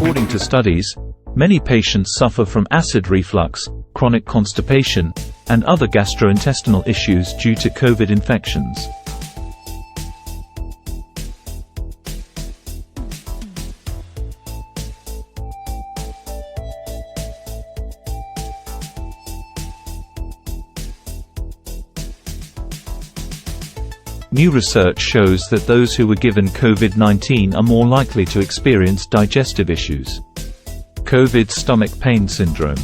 According to studies, many patients suffer from acid reflux, chronic constipation, and other gastrointestinal issues due to COVID infections. New research shows that those who were given COVID-19 are more likely to experience digestive issues. COVID stomach pain syndrome.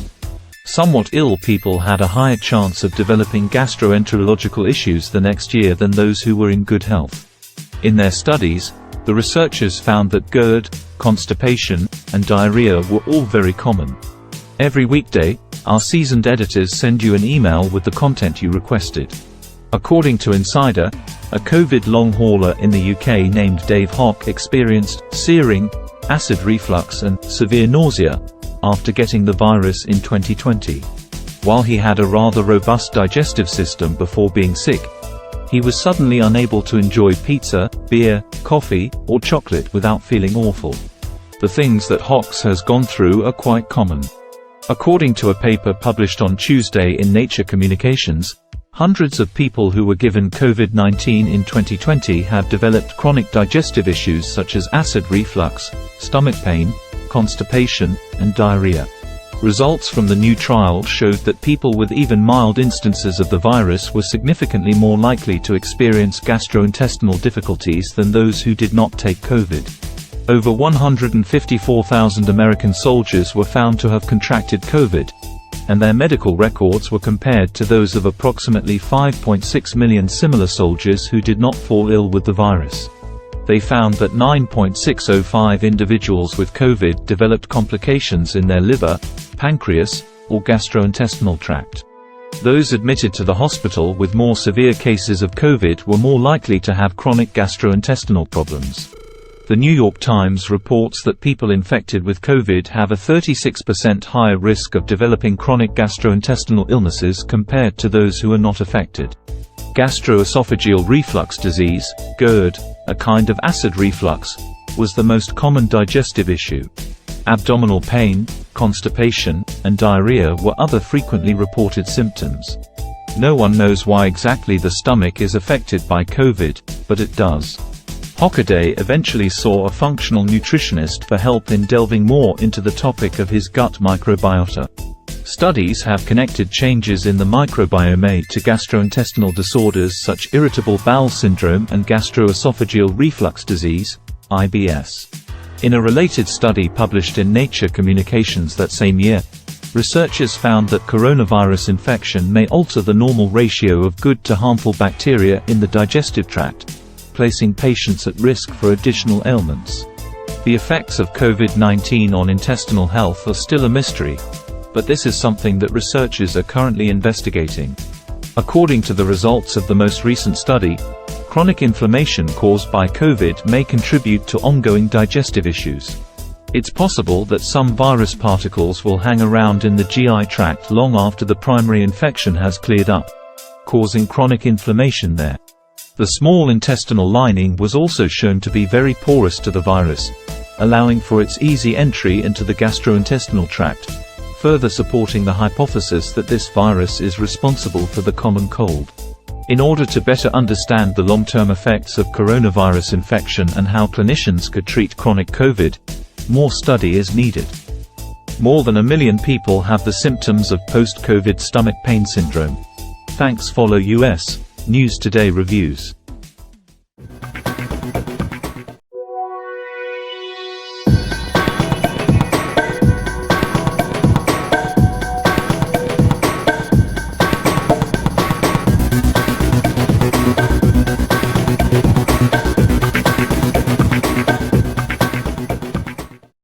Somewhat ill people had a higher chance of developing gastroenterological issues the next year than those who were in good health. In their studies, the researchers found that GERD, constipation, and diarrhea were all very common. Every weekday, our seasoned editors send you an email with the content you requested. According to Insider, a COVID long hauler in the UK named Dave Hock experienced searing, acid reflux and severe nausea after getting the virus in 2020. While he had a rather robust digestive system before being sick, he was suddenly unable to enjoy pizza, beer, coffee, or chocolate without feeling awful. The things that Hawks has gone through are quite common. According to a paper published on Tuesday in Nature Communications, hundreds of people who were given COVID-19 in 2020 have developed chronic digestive issues such as acid reflux, stomach pain, constipation, and diarrhea. Results from the new trial showed that people with even mild instances of the virus were significantly more likely to experience gastrointestinal difficulties than those who did not take COVID. Over 154,000 American soldiers were found to have contracted COVID, and their medical records were compared to those of approximately 5.6 million similar soldiers who did not fall ill with the virus. They found that 9.605 individuals with COVID developed complications in their liver, pancreas, or gastrointestinal tract. Those admitted to the hospital with more severe cases of COVID were more likely to have chronic gastrointestinal problems. The New York Times reports that people infected with COVID have a 36% higher risk of developing chronic gastrointestinal illnesses compared to those who are not affected. Gastroesophageal reflux disease, GERD, a kind of acid reflux, was the most common digestive issue. Abdominal pain, constipation, and diarrhea were other frequently reported symptoms. No one knows why exactly the stomach is affected by COVID, but it does. Hockaday eventually saw a functional nutritionist for help in delving more into the topic of his gut microbiota. Studies have connected changes in the microbiome to gastrointestinal disorders such irritable bowel syndrome and gastroesophageal reflux disease, IBS. In a related study published in Nature Communications that same year, researchers found that coronavirus infection may alter the normal ratio of good to harmful bacteria in the digestive tract, placing patients at risk for additional ailments. The effects of COVID-19 on intestinal health are still a mystery, but this is something that researchers are currently investigating. According to the results of the most recent study, chronic inflammation caused by COVID may contribute to ongoing digestive issues. It's possible that some virus particles will hang around in the GI tract long after the primary infection has cleared up, causing chronic inflammation there. The small intestinal lining was also shown to be very porous to the virus, allowing for its easy entry into the gastrointestinal tract, further supporting the hypothesis that this virus is responsible for the common cold. In order to better understand the long-term effects of coronavirus infection and how clinicians could treat chronic COVID, more study is needed. More than 1 million people have the symptoms of post-COVID stomach pain syndrome. Thanks. Follow US News Today reviews.